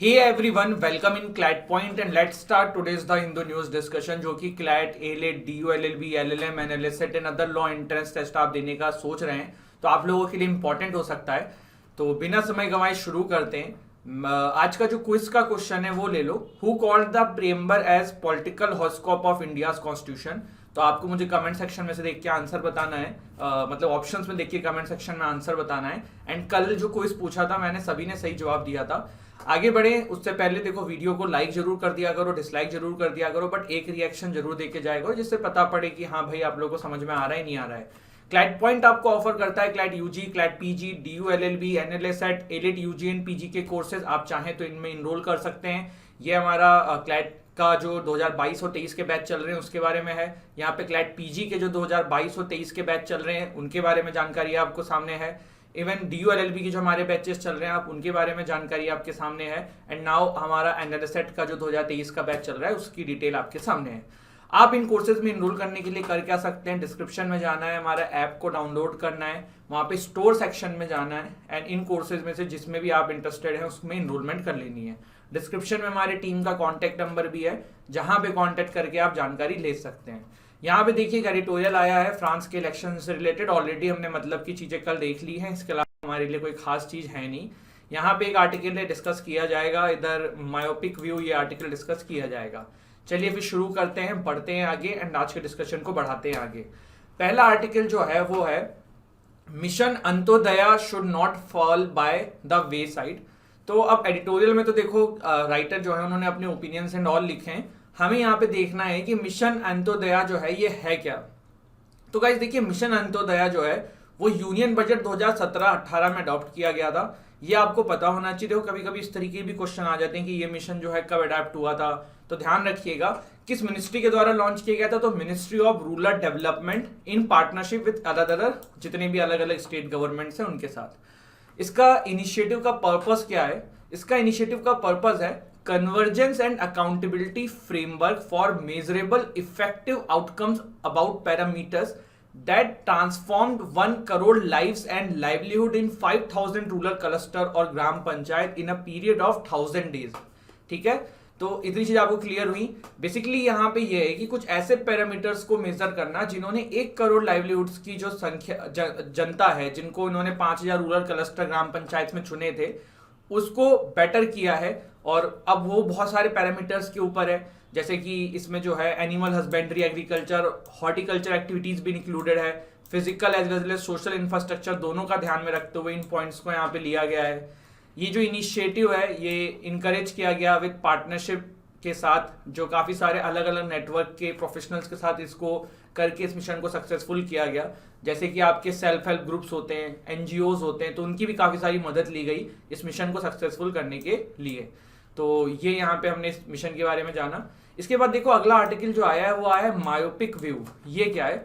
Hey everyone, welcome in CLAT Point and let's start today's the Hindu news discussion जो कि CLAT, ALET, DU, LLB, LLM, LSET and other law entrance test आप देने का सोच रहे हैं तो आप लोगों के लिए इंपॉर्टेंट हो सकता है। तो बिना समय गंवाए शुरू करते हैं। आज का जो क्विज का क्वेश्चन है वो ले लो। Who called the preamble as political horoscope of India's constitution. तो आपको मुझे कमेंट सेक्शन में से देख के आंसर बताना है, मतलब ऑप्शंस में देख के कमेंट सेक्शन में आंसर बताना है। एंड कल जो क्विज पूछा था मैंने, सभी ने सही जवाब दिया था। आगे बढ़े उससे पहले देखो वीडियो को लाइक जरूर कर दिया करो, डिसलाइक जरूर कर दिया करो, बट एक रिएक्शन जरूर देके जाया करो जिससे पता पड़े कि हाँ भाई आप लोगों को समझ में आ रहा है नहीं आ रहा है। क्लैट पॉइंट आपको ऑफर करता है CLAT UG, CLAT PG, DU LLB, NLSAT, AILET UG and PG के कोर्सेज आप चाहें तो इनमें इनरोल कर सकते हैं। ये हमारा क्लैट का जो 2022 और 23 के बैच चल रहे हैं उसके बारे में है। यहाँ पे क्लैट पीजी के जो 2022 और 23 के बैच चल रहे हैं उनके बारे में जानकारी आपको सामने है। Even D U L L B के जो हमारे बैचेस चल रहे हैं आप उनके बारे में जानकारी आपके सामने है। एंड नाउ हमारा एनएलएसएट का जो 2023 का बैच चल रहा है उसकी डिटेल आपके सामने है। आप इन कोर्सेज में इनरोल करने के लिए कर क्या सकते हैं, डिस्क्रिप्शन में जाना है, हमारा ऐप को डाउनलोड करना है, वहाँ पे स्टोर सेक्शन में जाना है एंड इन कोर्सेज में से जिसमें भी आप इंटरेस्टेड हैं उसमें इनरोलमेंट कर लेनी है। डिस्क्रिप्शन में हमारी टीम का कॉन्टैक्ट नंबर भी है जहाँ पे कॉन्टैक्ट करके आप जानकारी ले सकते हैं। यहाँ पे देखिए एडिटोरियल आया है फ्रांस के इलेक्शन से रिलेटेड। ऑलरेडी हमने मतलब की चीजें कल देख ली हैं, इसके अलावा हमारे लिए कोई खास चीज है नहीं। यहाँ पे एक आर्टिकल है डिस्कस किया जाएगा, इधर मायोपिक व्यू ये आर्टिकल डिस्कस किया जाएगा। चलिए फिर शुरू करते हैं, बढ़ते हैं आगे एंड आज के डिस्कशन को बढ़ाते हैं आगे। पहला आर्टिकल जो है वो है mission Antyodaya should not fall by the way side. तो अब एडिटोरियल में तो देखो राइटर जो है उन्होंने अपने ओपिनियंस एंड ऑल लिखे हैं। हमें यहाँ पे देखना है कि मिशन अंत्योदया जो है ये है क्या। तो गाइस देखिए मिशन अंत्योदया जो है वो यूनियन बजट 2017-18 में अडॉप्ट किया गया था। ये आपको पता होना चाहिए। देखो कभी कभी इस तरीके भी क्वेश्चन आ जाते हैं कि ये मिशन जो है कब अडॉप्ट हुआ था, तो ध्यान रखिएगा किस मिनिस्ट्री के द्वारा लॉन्च किया गया था। तो ministry of rural development in partnership with other जितने भी अलग अलग स्टेट गवर्नमेंट्स हैं उनके साथ। इसका इनिशिएटिव का पर्पस क्या है? इसका इनिशिएटिव का पर्पस है convergence and accountability framework for measurable effective outcomes about parameters that transformed 1 crore lives and livelihood in 5000 rural cluster और ग्राम panchayat in a period of 1000 days। ठीक है, तो इतनी चीज आपको क्लियर हुई। बेसिकली यहाँ पे ये है कि कुछ ऐसे पैरामीटर्स को मेजर करना जिन्होंने 1 करोड़ लाइवलीहुड्स की जो संख्या जनता है, जिनको इन्होंने 5000 रूरल क्लस्टर ग्राम पंचायत में चुने थे, उसको बेटर किया है। और अब वो बहुत सारे पैरामीटर्स के ऊपर है, जैसे कि इसमें जो है animal husbandry, agriculture, horticulture activities भी इंक्लूडेड है। Physical as well as social infrastructure दोनों का ध्यान में रखते हुए इन पॉइंट्स को यहाँ पे लिया गया है। ये जो इनिशिएटिव है ये इनकरेज किया गया विद पार्टनरशिप के साथ, जो काफी सारे अलग अलग नेटवर्क के प्रोफेशनल्स के साथ इसको करके इस मिशन को सक्सेसफुल किया गया। जैसे कि आपके सेल्फ हेल्प ग्रुप्स होते हैं, एनजीओज होते हैं, तो उनकी भी काफी सारी मदद ली गई इस मिशन को सक्सेसफुल करने के लिए। तो ये यहाँ पे हमने इस मिशन के बारे में जाना। इसके बाद देखो अगला आर्टिकल जो आया है वो आया है मायोपिक व्यू। ये क्या है?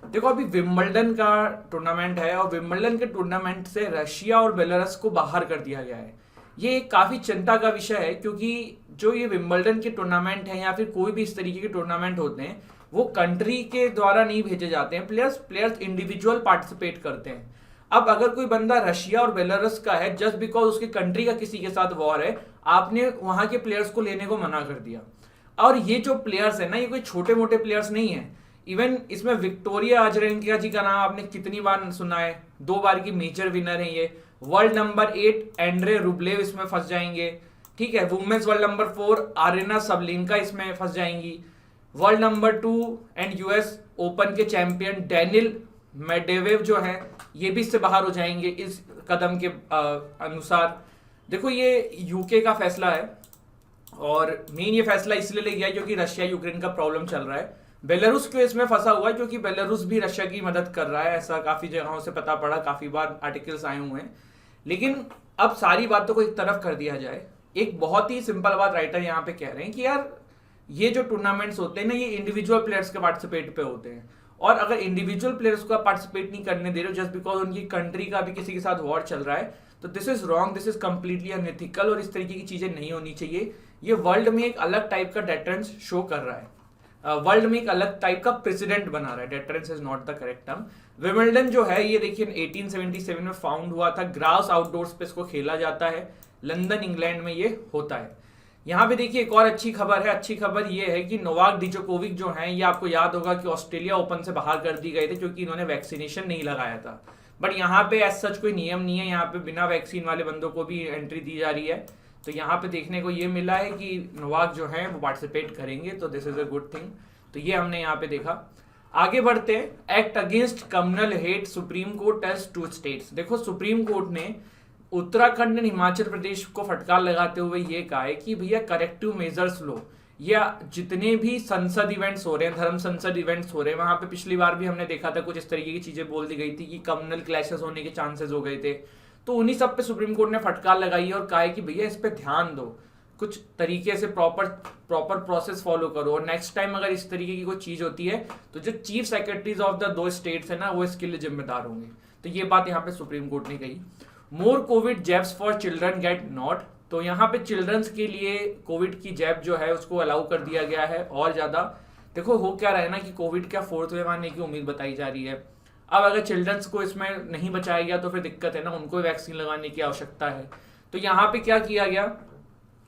देखो अभी विंबलडन का टूर्नामेंट है और विंबलडन के टूर्नामेंट से रशिया और बेलारस को बाहर कर दिया गया है। ये काफी चिंता का विषय है क्योंकि जो ये विंबलडन के टूर्नामेंट है या फिर कोई भी इस तरीके के टूर्नामेंट होते हैं वो कंट्री के द्वारा नहीं भेजे जाते हैं, प्लेयर्स इंडिविजुअल पार्टिसिपेट करते हैं। अब अगर कोई बंदा रशिया और बेलारस का है, जस्ट बिकॉज उसके कंट्री का किसी के साथ वॉर है, आपने वहां के प्लेयर्स को लेने को मना कर दिया। और ये जो प्लेयर्स है ना, ये कोई छोटे मोटे प्लेयर्स नहीं है। इवन इसमें विक्टोरिया अजरेंका जी का नाम आपने कितनी बार सुना है, 2 बार की मेजर विनर है ये। वर्ल्ड नंबर 8 एंड्रे रुब्लेव इसमें फंस जाएंगे। ठीक है, वुमेन्स वर्ल्ड नंबर 4 आरेना सबलिंका इसमें फंस जाएंगी। World number 2 and US open के चैंपियन डेनिल मेडवेडेव जो है ये भी इससे बाहर हो जाएंगे इस कदम के अनुसार। देखो ये यूके का फैसला है और मेन ये फैसला इसलिए ले गया क्योंकि रशिया यूक्रेन का प्रॉब्लम चल रहा है। बेलारूस क्यों इसमें फंसा हुआ है? क्योंकि बेलारूस भी रशिया की मदद कर रहा है, ऐसा काफी जगहों से पता पड़ा, काफी बार आर्टिकल्स आए हुए हैं। लेकिन अब सारी बातों को एक तरफ कर दिया जाए, एक बहुत ही सिंपल बात राइटर यहाँ पे कह रहे हैं कि यार ये जो टूर्नामेंट्स होते हैं ना ये इंडिविजुअल प्लेयर्स के पार्टिसिपेट पे होते हैं, और अगर इंडिविजुअल प्लेयर्स को पार्टिसिपेट नहीं करने दे रहे हो जस्ट बिकॉज उनकी कंट्री का भी किसी के साथ वॉर चल रहा है, तो this is wrong, this is completely unethical और इस तरीके की चीजें नहीं होनी चाहिए। ये वर्ल्ड में एक अलग टाइप का डेटरेंस शो कर रहा है, वर्ल्ड में एक अलग टाइप का प्रेसिडेंट बना रहा है। Deterrence is not the correct term. Wimbledon जो है ये देखिए 1877 में फाउंड हुआ था। ग्रास आउटडोर्स पे इसको खेला जाता है। लंदन इंग्लैंड में ये होता है। यहाँ पे देखिए एक और अच्छी खबर है। अच्छी खबर ये है कि नोवाक डिजोकोविक जो हैं, ये आपको याद होगा कि ऑस्ट्रेलिया ओपन से बाहर कर दी गए थे क्योंकि इन्होंने वैक्सीनेशन नहीं लगाया था। बट यहाँ पे एज सच कोई नियम नहीं है, यहाँ पे बिना वैक्सीन वाले बंदों को भी एंट्री दी जा रही है। तो यहाँ पे देखने को ये मिला है कि नोवाक जो है वो पार्टिसिपेट करेंगे, तो this is a good thing. तो ये हमने यहाँ पे देखा। आगे बढ़ते हैं। Act against communal hate Supreme Court tells 2 states. देखो सुप्रीम कोर्ट ने उत्तराखंड एंड हिमाचल प्रदेश को फटकार लगाते हुए ये कहा है कि भैया करेक्टिव मेजर्स लो, या जितने भी संसद इवेंट्स हो रहे हैं, धर्म संसद इवेंट्स हो रहे हैं, वहां पे पिछली बार भी हमने देखा था कुछ इस तरीके की चीजें बोल दी गई थी कि कम्युनल क्लैशेस होने के चांसेस हो गए थे। तो उन्हीं सब पे सुप्रीम कोर्ट ने फटकार लगाई है और कहा है कि भैया इस पे ध्यान दो, कुछ तरीके से प्रॉपर प्रोसेस फॉलो करो, और नेक्स्ट टाइम अगर इस तरीके की कोई चीज होती है तो जो chief secretaries of the 2 states है ना, वो इसके लिए जिम्मेदार होंगे। तो ये बात यहाँ पे सुप्रीम कोर्ट ने कही। More COVID jabs for children get nod. तो यहाँ पे चिल्ड्रंस के लिए कोविड की जैब जो है उसको अलाउ कर दिया गया है और ज्यादा। देखो हो क्या रहा है ना कि कोविड का 4th वेव आने की उम्मीद बताई जा रही है। अब अगर चिल्ड्रंस को इसमें नहीं बचाया गया तो फिर दिक्कत है ना, उनको वैक्सीन लगाने की आवश्यकता है। तो यहाँ पे क्या किया गया,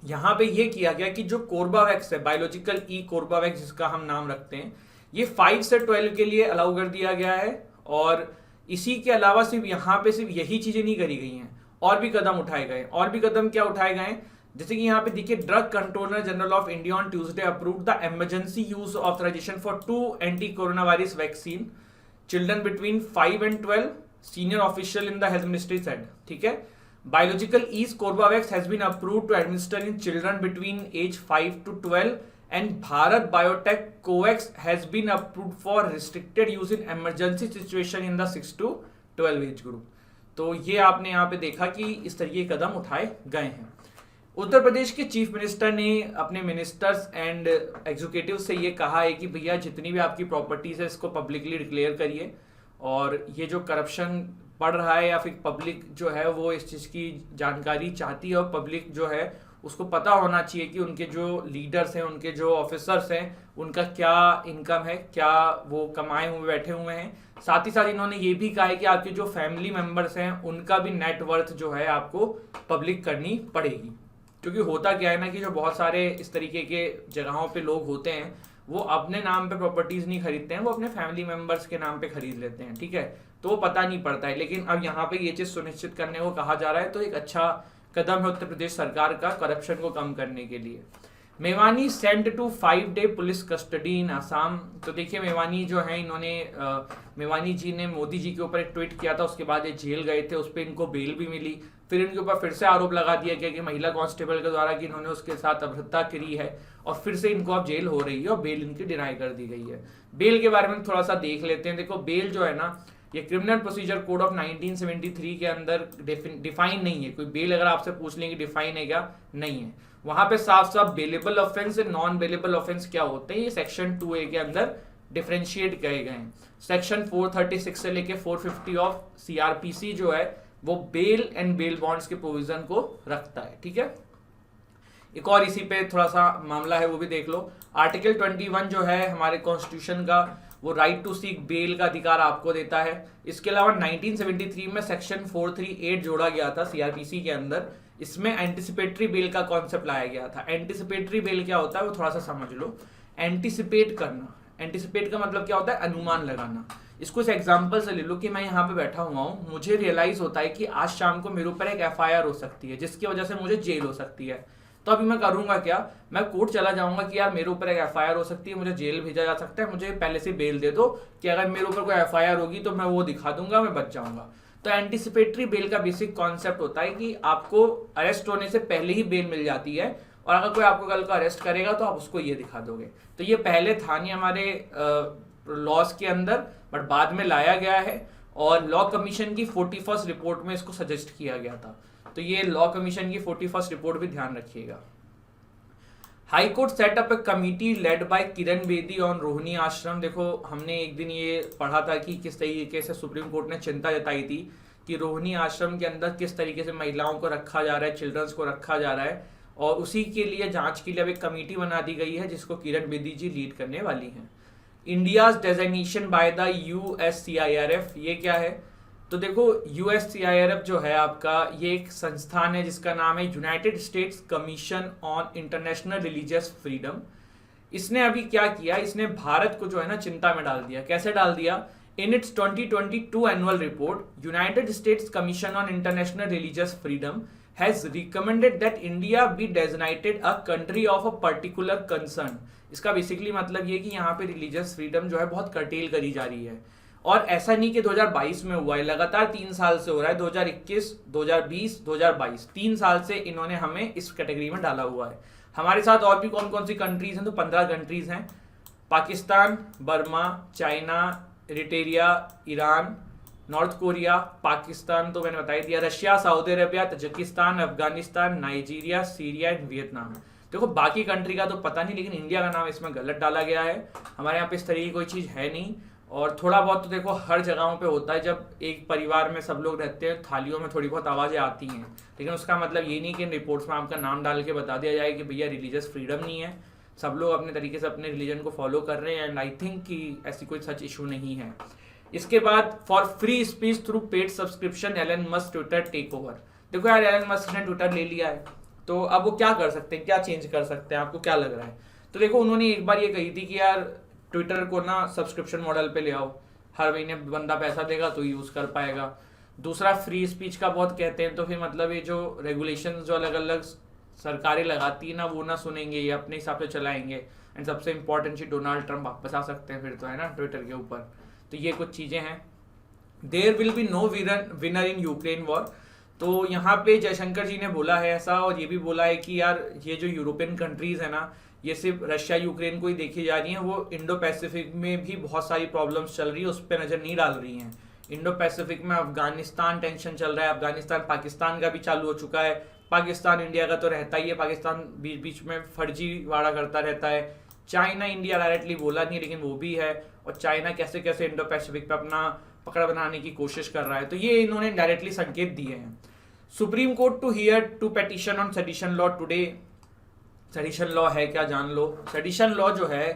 यहाँ पे ये किया गया कि जो कोर्बावैक्स है, बायोलॉजिकल ई कोर्बावैक्स जिसका हम नाम रखते हैं, ये 5 से 12 के लिए अलाउ कर दिया गया है। और इसी के अलावा सिर्फ यहाँ पे सिर्फ यही चीजें नहीं करी गई हैं, और भी कदम उठाए गए। और भी कदम क्या उठाए गए, जैसे कि यहाँ पे देखिए drug controller general of India on Tuesday approved the emergency use authorisation for 2 anti corona virus vaccine children between 5 and 12, senior official in the health ministry said. ठीक है, biological E's Corbevax has been approved to administer in children between age 5 to 12 and Bharat Biotech Covax has been approved for restricted use in emergency situation in the 6 to 12 age group। तो ये आपने यहाँ पे देखा कि इस तरीके के कदम उठाए गए हैं। उत्तर प्रदेश के चीफ मिनिस्टर ने अपने मिनिस्टर्स एंड एग्जीक्यूटिव से ये कहा है कि भैया जितनी भी आपकी प्रॉपर्टीज है इसको पब्लिकली डिक्लेयर करिए, और ये जो करप्शन बढ़ रहा है या फिर पब्लिक जो है वो इस चीज़ की जानकारी चाहती है, और पब्लिक जो है उसको पता होना चाहिए कि उनके जो लीडर्स हैं, उनके जो ऑफिसर्स हैं, उनका क्या इनकम है, क्या वो कमाए हुए बैठे हुए हैं। साथ ही साथ इन्होंने ये भी कहा है कि आपके जो फैमिली मेंबर्स हैं उनका भी नेटवर्थ जो है आपको पब्लिक करनी पड़ेगी। क्योंकि होता क्या है ना कि जो बहुत सारे इस तरीके के जगहों पे लोग होते हैं वो अपने नाम पे प्रॉपर्टीज नहीं खरीदते हैं, वो अपने फैमिली मेंबर्स के नाम पे खरीद लेते हैं। ठीक है, तो वो पता नहीं पड़ता है। लेकिन अब यहाँ पे ये चीज सुनिश्चित करने को कहा जा रहा है, तो एक अच्छा कदम है उत्तर प्रदेश सरकार का करप्शन को कम करने के लिए। Mevani sent to 5-day police custody in Assam. तो देखिए मेवानी जो है, इन्होंने मेवानी जी ने मोदी जी के ऊपर एक ट्वीट किया था, उसके बाद ये जेल गए थे, उस पर इनको बेल भी मिली। फिर इनके ऊपर फिर से आरोप लगा दिया गया कि महिला कांस्टेबल के द्वारा कि इन्होंने उसके साथ अभद्रता करी है, और फिर से इनको अब जेल हो रही है और बेल इनकी डिनाई कर दी गई है। बेल के बारे में थोड़ा सा देख लेते हैं। देखो बेल जो है ना, ये क्रिमिनल प्रोसीजर कोड ऑफ 1973 के अंदर डिफाइन नहीं है। कोई बेल अगर आपसे पूछ लेंगे डिफाइन है क्या, नहीं है। वहां पे साफ साफ bailable offence and non bailable offence क्या होते हैं, ये सेक्शन 2A के अंदर डिफरेंशिएट किए गए हैं। सेक्शन 436 से लेके 450 ऑफ CRPC जो है वो बेल एंड बेल बॉन्ड्स के प्रोविजन को रखता है। ठीक है, एक और इसी पे थोड़ा सा मामला है, वो भी देख लो। आर्टिकल 21 जो है हमारे कॉन्स्टिट्यूशन का, वो राइट टू सीक बेल का अधिकार आपको देता है। इसके अलावा 1973 में सेक्शन 438 जोड़ा गया था CRPC के अंदर, इसमें एंटिसिपेटरी बेल का कॉन्सेप्ट लाया गया था। एंटिसिपेटरी बेल क्या होता है वो थोड़ा सा समझ लो। एंटिसिपेट करना, एंटिसिपेट का मतलब क्या होता है, अनुमान लगाना। इसको इस एग्जांपल से ले लो कि मैं यहाँ पे बैठा हुआ हूँ, मुझे रियलाइज होता है कि आज शाम को मेरे ऊपर एक FIR हो सकती है जिसकी वजह से मुझे जेल हो सकती है। तो अभी मैं करूंगा क्या, मैं कोर्ट चला जाऊंगा कि यार मेरे ऊपर एक FIR हो सकती है, मुझे जेल भेजा जा सकता है, मुझे पहले से बेल दे दो कि अगर मेरे ऊपर कोई FIR होगी तो मैं वो दिखा दूंगा, मैं बच जाऊंगा। तो एंटिसिपेटरी बेल का बेसिक कॉन्सेप्ट होता है कि आपको अरेस्ट होने से पहले ही बेल मिल जाती है, और अगर कोई आपको कल को अरेस्ट करेगा तो आप उसको ये दिखा दोगे। तो ये पहले था नहीं हमारे लॉज के अंदर, बट बाद में लाया गया है, और लॉ कमीशन की 41st रिपोर्ट में इसको सजेस्ट किया गया था। तो ये लॉ कमीशन की 41st रिपोर्ट भी ध्यान रखिएगा। High court set up A committee lead by Kiran Bedi on Rohini आश्रम। देखो हमने एक दिन ये पढ़ा था कि किस तरीके से सुप्रीम कोर्ट ने चिंता जताई थी कि रोहिणी आश्रम के अंदर किस तरीके से महिलाओं को रखा जा रहा है, चिल्ड्रंस को रखा जा रहा है, और उसी के लिए जांच के लिए अब एक कमेटी बना दी गई है जिसको किरण बेदी जी लीड करने वाली हैं। India's designation by the USCIRF, ये क्या है, तो देखो USCIRF जो है आपका, ये एक संस्थान है जिसका नाम है United states commission on international religious freedom. इसने अभी क्या किया, इसने भारत को जो है ना चिंता में डाल दिया। कैसे डाल दिया? In its 2022 annual report, United states commission on international religious freedom has recommended that India B designated a country of a particular concern. इसका बेसिकली मतलब ये कि यहाँ पे रिलीजियस फ्रीडम जो है बहुत कर्टेल करी जा रही है। और ऐसा नहीं कि 2022 में हुआ है, लगातार 3 साल से हो रहा है। 2021, 2020, 2022, 3 साल से इन्होंने हमें इस कैटेगरी में डाला हुआ है। हमारे साथ और भी कौन कौन सी कंट्रीज हैं? तो 15 कंट्रीज हैं। Pakistan, Burma, China, Eritrea, Iran, north Korea, Pakistan तो मैंने बता ही दिया, Russia, Saudi Arabia, Tajikistan, Afghanistan, Nigeria, Syria and Vietnam. देखो बाकी कंट्री का तो पता नहीं, लेकिन इंडिया का नाम इसमें गलत डाला गया है। हमारे यहाँ पे इस तरह की कोई चीज़ है नहीं। और थोड़ा बहुत तो देखो हर जगहों पे होता है, जब एक परिवार में सब लोग रहते हैं, थालियों में थोड़ी बहुत आवाज़ें आती हैं, लेकिन उसका मतलब ये नहीं कि इन रिपोर्ट्स में आपका नाम डाल के बता दिया जाए कि भैया रिलीजियस फ्रीडम नहीं है। सब लोग अपने तरीके से अपने रिलीजन को फॉलो कर रहे हैं, एंड आई थिंक कि ऐसी कोई सच इशू नहीं है। इसके बाद for free speech through paid subscription Elon Musk Twitter take over. देखो यार, एलन मस्क ने ट्विटर ले लिया है, तो अब वो क्या कर सकते हैं, क्या चेंज कर सकते हैं, आपको क्या लग रहा है? तो देखो उन्होंने एक बार ये कही थी कि यार ट्विटर को ना सब्सक्रिप्शन मॉडल पे ले आओ, हर महीने बंदा पैसा देगा तो यूज़ कर पाएगा। दूसरा, फ्री स्पीच का बहुत कहते हैं, तो फिर मतलब ये जो रेगुलेशन जो अलग अलग सरकारें लगाती है ना, वो ना सुनेंगे, ये अपने हिसाब से चलाएंगे। एंड सबसे इंपॉर्टेंट चीज, डोनाल्ड ट्रंप वापस आ सकते हैं फिर तो, है ना, ट्विटर के ऊपर। तो ये कुछ चीज़ें हैं। There will be no winner in Ukraine war. तो यहाँ पे जयशंकर जी ने बोला है ऐसा, और ये भी बोला है कि यार ये जो यूरोपियन कंट्रीज है ना, ये सिर्फ रशिया यूक्रेन को ही देखी जा रही हैं, वो इंडो पैसिफिक में भी बहुत सारी प्रॉब्लम्स चल रही है, उस पर नज़र नहीं डाल रही हैं। इंडो पैसिफिक में अफगानिस्तान टेंशन चल रहा है, अफगानिस्तान पाकिस्तान का भी चालू हो चुका है, पाकिस्तान इंडिया का तो रहता ही है, पाकिस्तान बीच बीच में फर्जीवाड़ा करता रहता है। चाइना इंडिया डायरेक्टली बोला नहीं, लेकिन वो भी है, और चाइना कैसे कैसे इंडो पैसिफिक पे अपना पकड़ बनाने की कोशिश कर रहा है। तो ये इन्होंने डायरेक्टली संकेत दिए हैं। Supreme Court to hear two petition on sedition law today. Sedition law है क्या, जान लो। सेडिशन लॉ जो है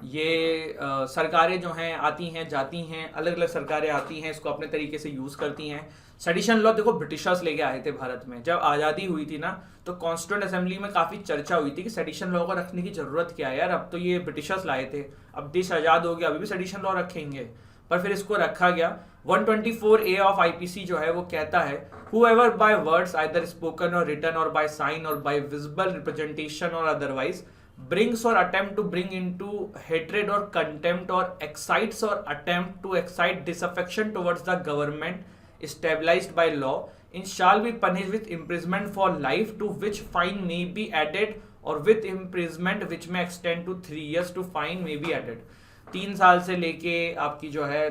ये सरकारें जो हैं आती हैं जाती हैं, अलग अलग सरकारें आती हैं, इसको अपने तरीके से यूज़ करती हैं। सेडिशन लॉ देखो ब्रिटिशर्स लेके आए थे भारत में, जब आज़ादी हुई थी ना, तो कॉन्स्टिट्यूंट असेंबली में काफ़ी चर्चा हुई थी कि सेडिशन लॉ को रखने की ज़रूरत क्या है यार, अब तो ये ब्रिटिशर्स लाए थे, अब देश आज़ाद हो गया, अभी भी सेडिशन लॉ रखेंगे। पर फिर इसको रखा गया। 124A ऑफ IPC जो है वो कहता है, whoever by words either spoken or written or by sign or by visible representation or otherwise brings or attempt to bring into hatred or contempt or excites or attempt to excite disaffection towards the government established by law and shall be punished with imprisonment for life, to which fine may be added, or with imprisonment which may extend to 3 years to fine may be added। 3 साल से लेके आपकी जो है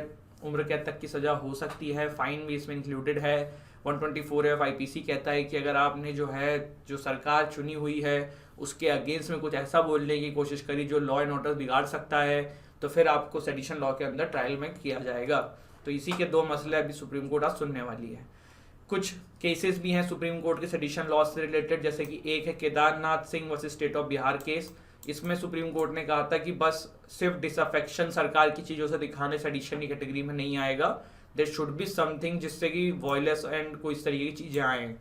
उम्र कैद तक की सजा हो सकती है, फाइन भी इसमें इंक्लूडेड है। 124A ऑफ IPC कहता है कि अगर आपने जो है जो सरकार चुनी हुई है उसके अगेंस्ट में कुछ ऐसा बोलने की कोशिश करी जो लॉ एंड ऑर्डर बिगाड़ सकता है, तो फिर आपको सेडिशन लॉ के अंदर ट्रायल में किया जाएगा। तो इसी के 2 मसले अभी सुप्रीम कोर्ट आज सुनने वाली है। कुछ केसेस भी हैं सुप्रीम कोर्ट के सेडिशन लॉ से रिलेटेड, जैसे कि एक है Kedarnath Singh versus state of Bihar case. इसमें सुप्रीम कोर्ट ने कहा था कि बस सिर्फ डिसअफेक्शन सरकार की चीज़ों से दिखाने सेडिशन की कैटेगरी में नहीं आएगा, देयर शुड बी समथिंग जिससे कि वॉयलेंस एंड कोई इस तरीके की चीज़ें आएँ।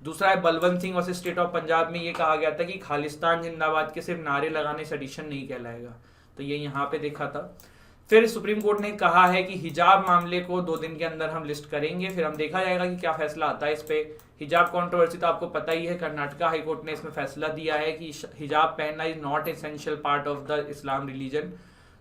दूसरा है Balwant Singh versus state of Punjab में ये कहा गया था कि खालिस्तान जिंदाबाद के सिर्फ नारे लगाने सेडिशन नहीं कहलाएगा, तो ये यहाँ पे देखा था। फिर सुप्रीम कोर्ट ने कहा है कि हिजाब मामले को 2 दिन के अंदर हम लिस्ट करेंगे, फिर हम देखा जाएगा कि क्या फैसला आता है इस पे। हिजाब कंट्रोवर्सी तो आपको पता ही है, कर्नाटका हाई कोर्ट ने इसमें फैसला दिया है कि हिजाब पहनना is not essential part of the Islam religion.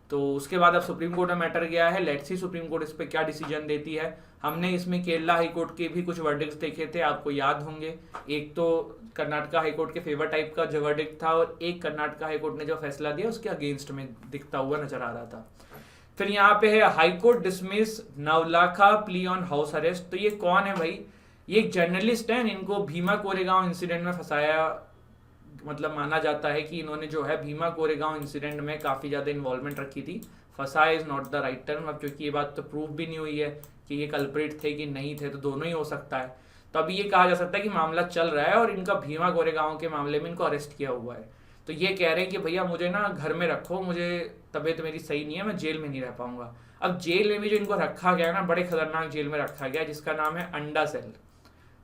तो उसके बाद अब सुप्रीम कोर्ट में मैटर गया है, लेट्स सी सुप्रीम कोर्ट इस पर क्या डिसीजन देती है। हमने इसमें केरला हाई कोर्ट के भी कुछ वर्डिक्ट्स देखे थे, आपको याद होंगे। एक तो कर्नाटका हाई कोर्ट के फेवर टाइप का जो वर्डिक्ट था, और एक कर्नाटका हाई कोर्ट ने जो फैसला दिया उसके अगेंस्ट में दिखता हुआ नजर आ रहा था। फिर यहाँ पे है High Court dismiss Navlakha plea on house arrest. तो ये कौन है भाई? ये एक जर्नलिस्ट है, इनको भीमा कोरेगांव इंसिडेंट में फंसाया, मतलब माना जाता है कि इन्होंने जो है भीमा कोरेगांव इंसिडेंट में काफ़ी ज़्यादा इन्वॉल्वमेंट रखी थी। फंसाया is not the right term, अब क्योंकि ये बात तो प्रूव भी नहीं हुई है कि ये कल्प्रिट थे कि नहीं थे, तो दोनों ही हो सकता है। तो अभी ये कहा जा सकता है कि मामला चल रहा है और इनका भीमा कोरेगांव के मामले में इनको अरेस्ट किया हुआ है। तो ये कह रहे हैं कि भैया मुझे ना घर में रखो, मुझे तबीयत मेरी सही नहीं है, मैं जेल में नहीं रह पाऊंगा। अब जेल में भी जो इनको रखा गया है ना, बड़े खतरनाक जेल में रखा गया है, जिसका नाम है अंडा सेल।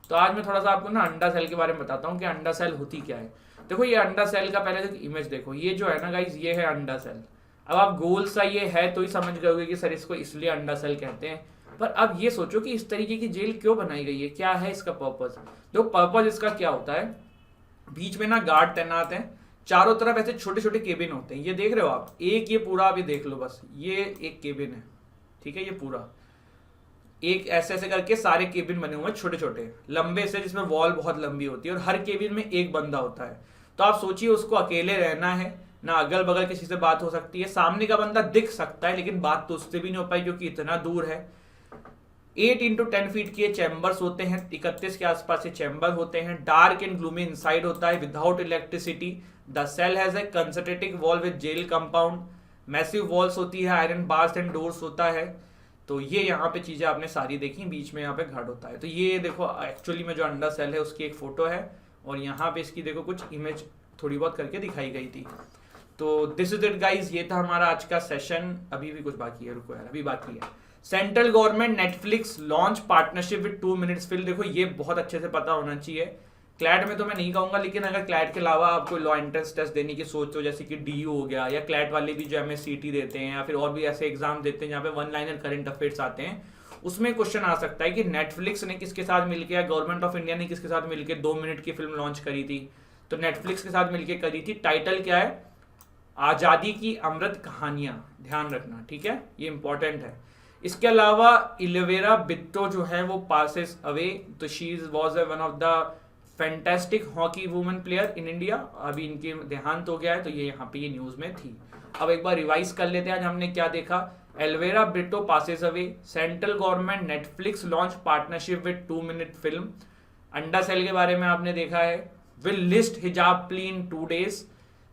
तो आज मैं थोड़ा सा आपको ना अंडा सेल के बारे में बताता हूँ कि अंडा सेल होती क्या है। देखो ये अंडा सेल का पहले तो इमेज देखो, ये जो है ना गाइज, ये है अंडा सेल। अब आप गोल सा ये है तो ही समझ गए कि सर इसको इसलिए अंडा सेल कहते हैं, पर अब ये सोचो कि इस तरीके की जेल क्यों बनाई गई है, क्या है इसका पर्पज। तो पर्पज इसका क्या होता है, बीच में ना गार्ड तैनात हैं, चारों तरफ ऐसे छोटे छोटे केबिन होते हैं, ये देख रहे हो आप, एक ये पूरा अभी देख लो बस, ये एक केबिन है, ठीक है, ये पूरा एक ऐसे ऐसे करके सारे केबिन बने हुए हैं छोटे छोटे लंबे से, जिसमें वॉल बहुत लंबी होती है और हर केबिन में एक बंदा होता है। तो आप सोचिए उसको अकेले रहना है ना, अगल बगल किसी से बात हो सकती है, सामने का बंदा दिख सकता है लेकिन बात तो उससे भी नहीं हो पाई क्योंकि इतना दूर है। 8x10 फीट के चैम्बर्स होते हैं, 31 के आसपास ये चैम्बर होते हैं, डार्क एंड ग्लूमी इनसाइड होता है, without electricity. The cell has a concentrating wall with jail compound, massive walls होती है, आयरन बार्स एंड डोर्स होता है। तो ये यहाँ पे चीजें आपने सारी देखी, बीच में यहाँ पे गार्ड होता है। तो ये देखो एक्चुअली में जो अंडा सेल है उसकी एक फोटो है, और यहाँ पे इसकी देखो कुछ इमेज थोड़ी बहुत करके दिखाई गई थी। तो दिस इज इट गाइज, ये था हमारा आज का सेशन। अभी भी कुछ बाकी है, रुको यार, अभी बाकी है। Central government Netflix launch partnership with 2 minutes film. देखो ये बहुत अच्छे से पता होना चाहिए। क्लैट में तो मैं नहीं कहूंगा, लेकिन अगर क्लैट के अलावा आप कोई लॉ एंट्रेंस टेस्ट देने की सोच हो, जैसे कि DU हो गया, या क्लैट वाले भी जो MSCT देते हैं, या फिर और भी ऐसे एग्जाम देते हैं जहाँ पे 1 लाइनर करंट अफेयर्स आते हैं, उसमें क्वेश्चन आ सकता है कि नेटफ्लिक्स ने किसके साथ मिलकर या गवर्नमेंट ऑफ इंडिया ने किसके साथ मिलकर 2 मिनट की फिल्म लॉन्च करी थी। तो नेटफ्लिक्स के साथ मिलकर करी थी। टाइटल क्या है, आजादी की अमृत कहानियां, ध्यान रखना, ठीक है, ये इंपॉर्टेंट है। इसके अलावा इलेवेरा बिट्टो जो है वो पासेस अवे, तो she was one of the fantastic hockey women player in India. अभी इनके देहांत हो गया है, तो ये यहाँ पे ये न्यूज में थी। अब एक बार रिवाइज कर लेते हैं आज हमने क्या देखा। Elvera Britto passes away, central government Netflix launch partnership with 2 minute film, अंडा सेल के बारे में आपने देखा है, will list hijab plea in 2 days,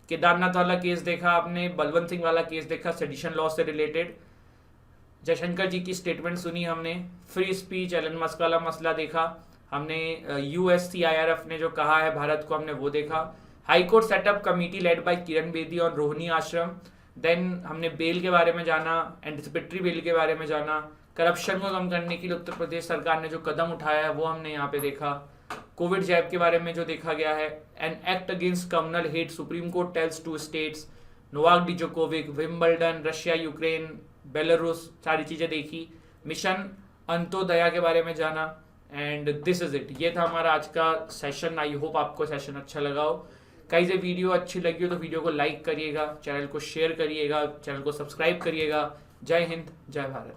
Kedarnath वाला केस देखा आपने, बलवंत सिंह वाला केस देखा सेडिशन लॉ से रिलेटेड, जयशंकर जी की स्टेटमेंट सुनी हमने, फ्री स्पीच एलन मस्क वाला मसला देखा हमने, USCIRF ने जो कहा है भारत को, हमने वो देखा, High Court setup committee led by Kiran Bedi और रोहिणी आश्रम, देन हमने बेल के बारे में जाना, एंटिसिपेटरी बेल के बारे में जाना, करप्शन को कम करने के लिए उत्तर प्रदेश सरकार ने जो कदम उठाया है वो हमने यहाँ पे देखा, कोविड जैब के बारे में जो देखा गया है, enact against communal hate, Supreme Court tells 2 states, Novak Djokovic, Wimbledon, Russia Ukraine, Belarus, सारी चीजें देखी, मिशन अंत्योदया के बारे में जाना, एंड दिस इज इट। ये था हमारा आज का सेशन। आई होप आपको सेशन अच्छा लगा हो। कहीं से वीडियो अच्छी लगी हो तो वीडियो को लाइक करिएगा, चैनल को शेयर करिएगा, चैनल को सब्सक्राइब करिएगा। जय हिंद, जय भारत।